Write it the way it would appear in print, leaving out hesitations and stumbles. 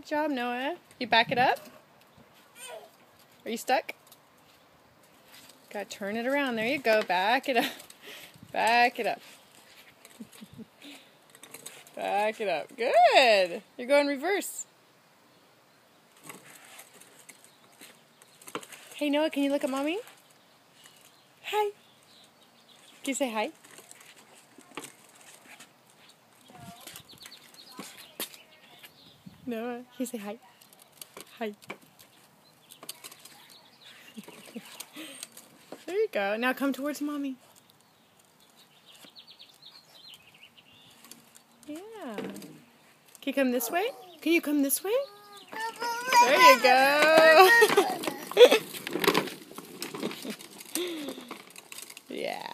Good job, Noah. You back it up? Are you stuck? Gotta turn it around. There you go. Back it up. Back it up. Back it up. Good. You're going reverse. Hey, Noah, can you look at Mommy? Hi. Can you say hi? Noah, can you say hi? Hi. There you go. Now come towards Mommy. Yeah. Can you come this way? Can you come this way? There you go. Yeah.